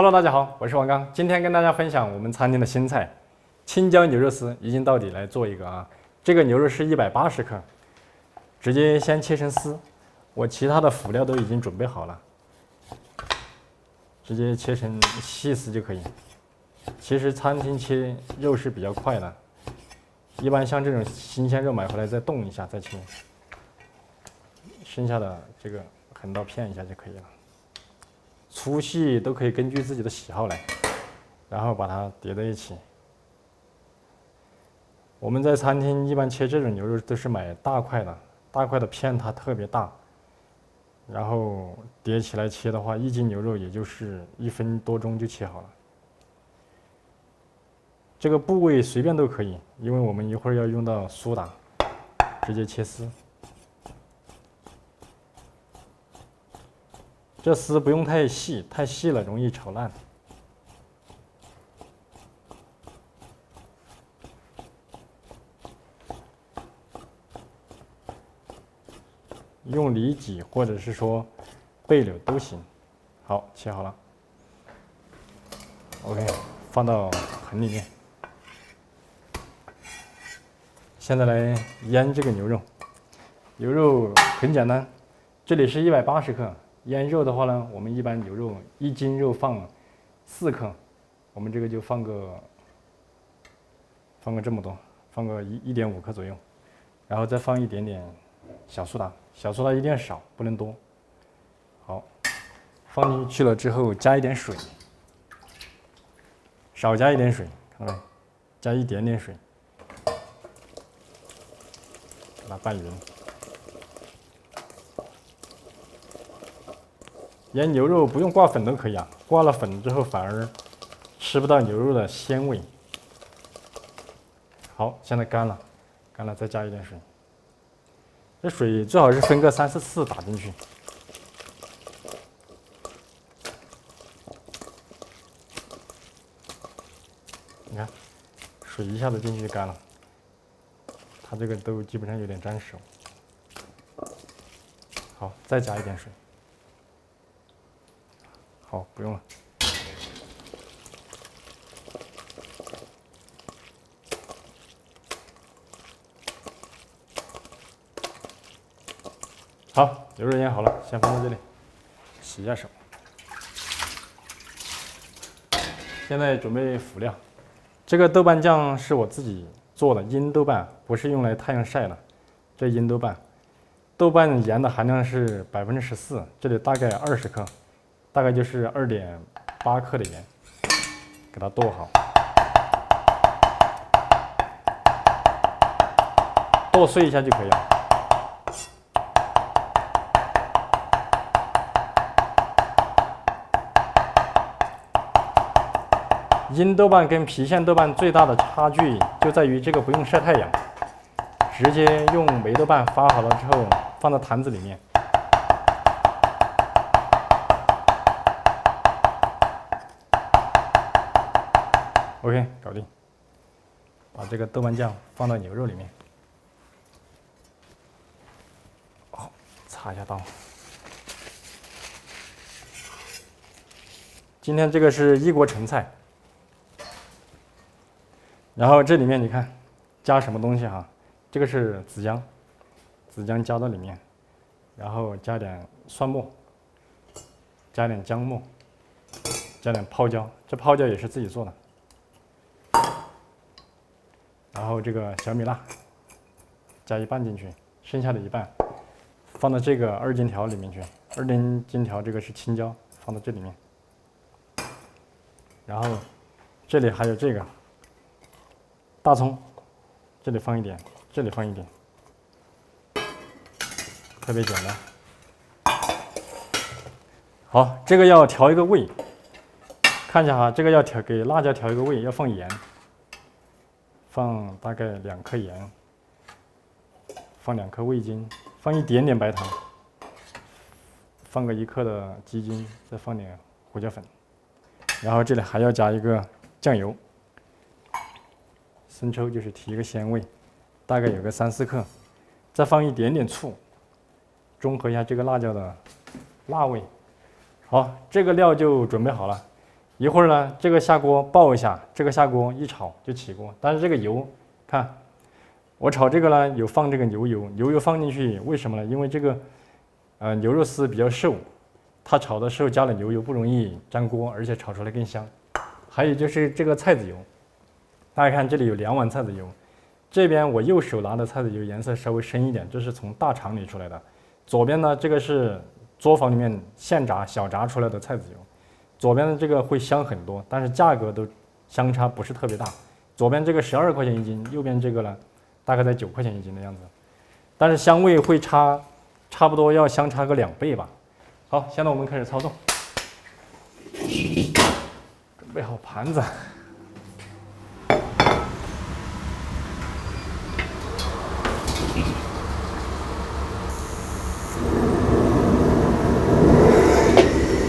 Hello， 大家好，我是王刚，今天跟大家分享我们餐厅的新菜——青椒牛肉丝，一镜到底来做一个啊。这个牛肉是180克，直接先切成丝，我其他的辅料都已经准备好了，直接切成细丝就可以。其实餐厅切肉是比较快的，一般像这种新鲜肉买回来再冻一下再切，剩下的这个横刀片一下就可以了。粗细都可以根据自己的喜好来，然后把它叠在一起。我们在餐厅一般切这种牛肉都是买大块的，大块的片它特别大，然后叠起来切的话，1斤牛肉也就是1分多钟就切好了。这个部位随便都可以，因为我们一会儿要用到苏打，直接切丝。这丝不用太细，太细了容易炒烂。用里脊或者是说背柳都行。好，切好了。OK， 放到盆里面。现在来腌这个牛肉。牛肉很简单，这里是180克。腌肉的话呢，我们一般牛肉1斤肉放4克，我们这个就放个这么多，放个1.5克左右，然后再放一点点小苏打，小苏打一定要少，不能多。好，放进去了之后加一点水，少加一点水，看到没？加一点点水，把它拌匀。腌牛肉不用挂粉都可以啊，挂了粉之后反而吃不到牛肉的鲜味。好，现在干了，干了再加一点水。这水最好是分个3、4次打进去。你看，水一下子进去就干了，它这个都基本上有点沾手。好，再加一点水。好，不用了。好，牛肉腌好了，先放在这里，洗一下手。现在准备辅料，这个豆瓣酱是我自己做的，阴豆瓣，不是用来太阳晒的。这阴豆瓣，豆瓣盐的含量是14%，这里大概20克，大概就是2.8克的盐，给它剁好，剁碎一下就可以了。阴豆瓣跟郫县豆瓣最大的差距就在于这个不用晒太阳，直接用霉豆瓣发好了之后放到坛子里面。OK， 搞定。把这个豆瓣酱放到牛肉里面。好，擦一下刀。今天这个是1锅陈菜。然后这里面你看加什么东西哈？这个是紫姜，紫姜加到里面，然后加点蒜末，加点姜末，加点泡椒，这泡椒也是自己做的。然后这个小米辣加一半进去，剩下的一半放到这个2荆条里面去。2荆条这个是青椒，放到这里面。然后这里还有这个大葱，这里放一点，这里放一点，特别简单。好，这个要调一个味，看一下哈，这个要给辣椒调一个味，要放盐。放大概2克盐，放2克味精，放一点点白糖，放个1克的鸡精，再放点胡椒粉，然后这里还要加一个酱油，生抽就是提一个鲜味，大概有个3、4克，再放一点点醋，中和一下这个辣椒的辣味。好，这个料就准备好了。一会儿呢，这个下锅爆一下，这个下锅一炒就起锅。但是这个油，看我炒这个呢，有放这个牛油，牛油放进去，为什么呢？因为这个牛肉丝比较瘦，它炒的时候加了牛油不容易粘锅，而且炒出来更香。还有就是这个菜籽油，大家看这里有2碗菜籽油，这边我右手拿的菜籽油颜色稍微深一点，这是从大厂里出来的。左边呢，这个是作坊里面现炸小炸出来的菜籽油。左边的这个会香很多，但是价格都相差不是特别大。左边这个12块钱一斤，右边这个呢，大概在9块钱一斤的样子，但是香味会差不多要相差个2倍吧。好，现在我们开始操作，准备好盘子。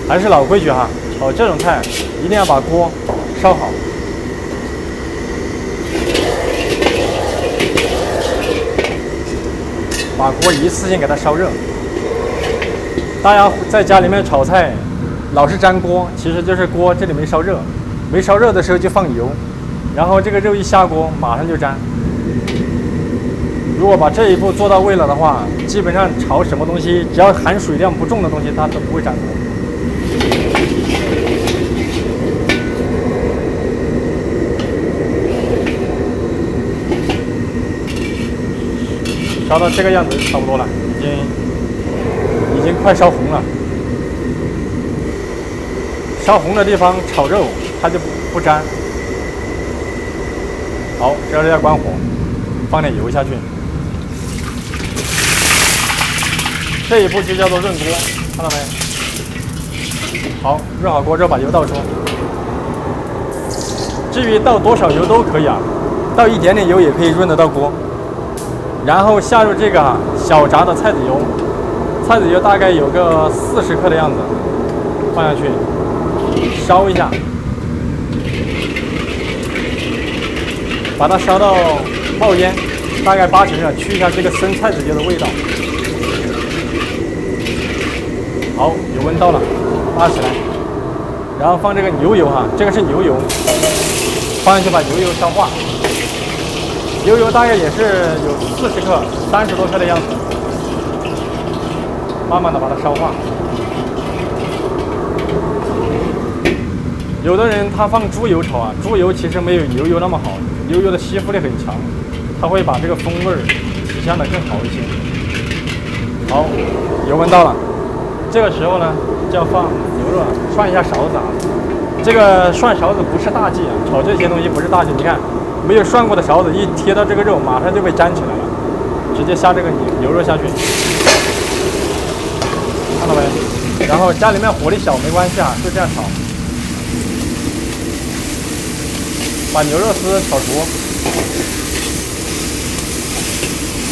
还是老规矩哈，炒这种菜一定要把锅烧好。把锅一次性给它烧热。大家在家里面炒菜，老是粘锅，其实就是锅这里没烧热，没烧热的时候就放油，然后这个肉一下锅马上就粘。如果把这一步做到位了的话，基本上炒什么东西，只要含水量不重的东西，它都不会粘锅。烧到这个样子差不多了，已经快烧红了。烧红的地方炒肉它就不粘。好，这要关火，放点油下去。这一步就叫做润锅，看到没？好，热好锅之后把油倒出。至于倒多少油都可以啊，倒一点点油也可以润得到锅。然后下入这个小炸的菜籽油，菜籽油大概有个40克的样子，放下去，烧一下，把它烧到冒烟，大概80了，去一下这个生菜籽油的味道。好，油温到了，拉起来，然后放这个牛油哈，这个是牛油，放进去把牛油烧化。牛油大概也是有40克、30多克的样子，慢慢的把它烧化。有的人他放猪油炒啊，猪油其实没有牛油那么好，牛油的吸附力很强，它会把这个风味体现的更好一些。好，油温到了，这个时候呢就要放牛肉了，涮一下勺子啊。这个涮勺子不是大忌啊，炒这些东西不是大忌，你看。没有涮过的勺子一贴到这个肉，马上就被粘起来了。直接下这个牛肉下去，看到没？然后家里面火力小没关系啊，就这样炒，把牛肉丝炒熟，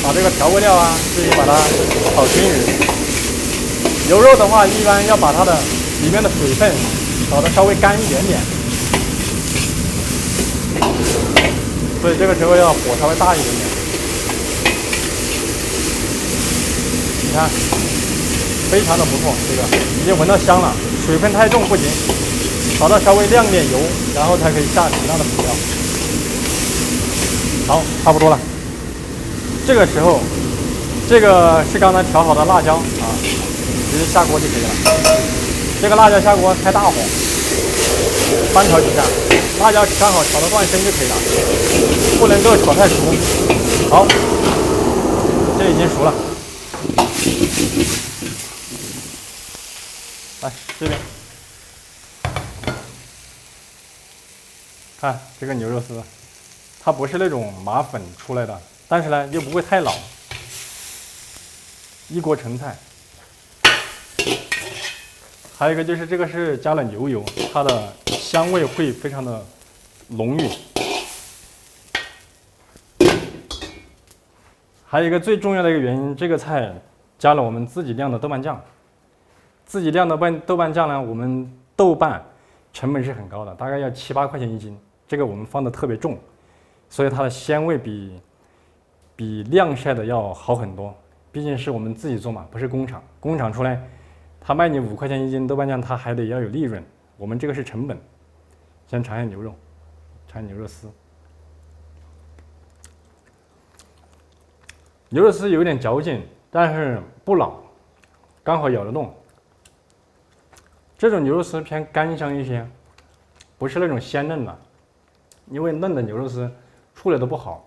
把这个调味料啊自己把它炒均匀。牛肉的话，一般要把它的里面的水分炒得稍微干一点点。所以这个时候要火稍微大一点点。你看，非常的不错，这个已经闻到香了，水分太重不行，炒到稍微亮点油，然后才可以下其他的辅料。好，差不多了。这个时候，这个是刚才调好的辣椒啊，直接下锅就可以了。这个辣椒下锅开大火，翻炒几下。辣椒刚好炒到断生就可以了，不能够炒太熟。好，这已经熟了。来这边，看这个牛肉丝，它不是那种麻粉出来的，但是呢又不会太老。一锅成菜。还有一个就是这个是加了牛油，它的香味会非常的浓郁。还有一个最重要的一个原因，这个菜加了我们自己酿的豆瓣酱。自己酿的豆瓣酱呢，我们豆瓣成本是很高的，大概要7、8块钱一斤。这个我们放的特别重，所以它的鲜味比晾晒的要好很多。毕竟是我们自己做嘛，不是工厂。工厂出来，他卖你5块钱一斤豆瓣酱，他还得要有利润。我们这个是成本，先尝一下牛肉，尝牛肉丝。牛肉丝有点嚼劲，但是不老，刚好咬得动。这种牛肉丝偏干香一些，不是那种鲜嫩的，因为嫩的牛肉丝处理的不好，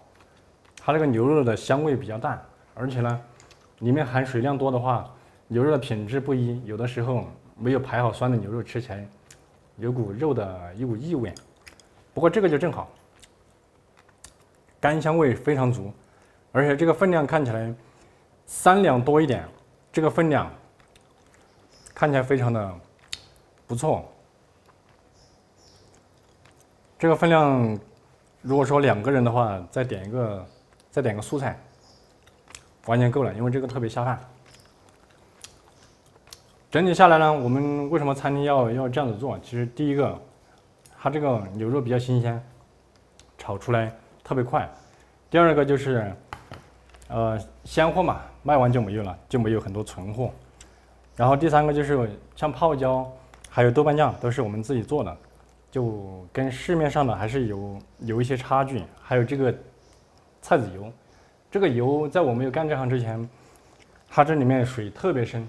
它这个牛肉的香味比较淡，而且呢，里面含水量多的话，牛肉的品质不一，有的时候没有排好酸的牛肉吃起来有股肉的一股异味。不过这个就正好，干香味非常足，而且这个分量看起来3两多一点，这个分量看起来非常的不错。这个分量，如果说2个人的话，再点个蔬菜，完全够了，因为这个特别下饭。整体下来呢，我们为什么餐厅要这样子做？其实第一个，它这个牛肉比较新鲜，炒出来特别快。第二个就是，鲜货嘛，卖完就没有了，就没有很多存货。然后第3个就是像泡椒，还有豆瓣酱都是我们自己做的，就跟市面上的还是有一些差距。还有这个菜籽油，这个油在我没有干这行之前，它这里面水特别深，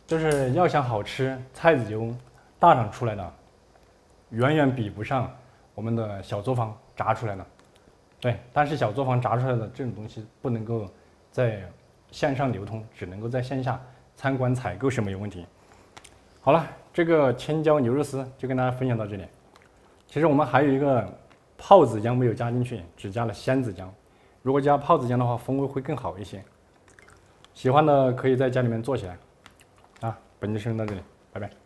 就是要想好吃，菜籽油大厂出来的，远远比不上我们的小作坊炸出来的。对，但是小作坊炸出来的这种东西不能够在线上流通，只能够在线下参观采购是没有问题。好了，这个千椒牛肉丝就跟大家分享到这里。其实我们还有一个泡子姜没有加进去，只加了鲜子姜。如果加泡子姜的话，风味会更好一些。喜欢的可以在家里面做起来。啊，本期视频到这里，拜拜。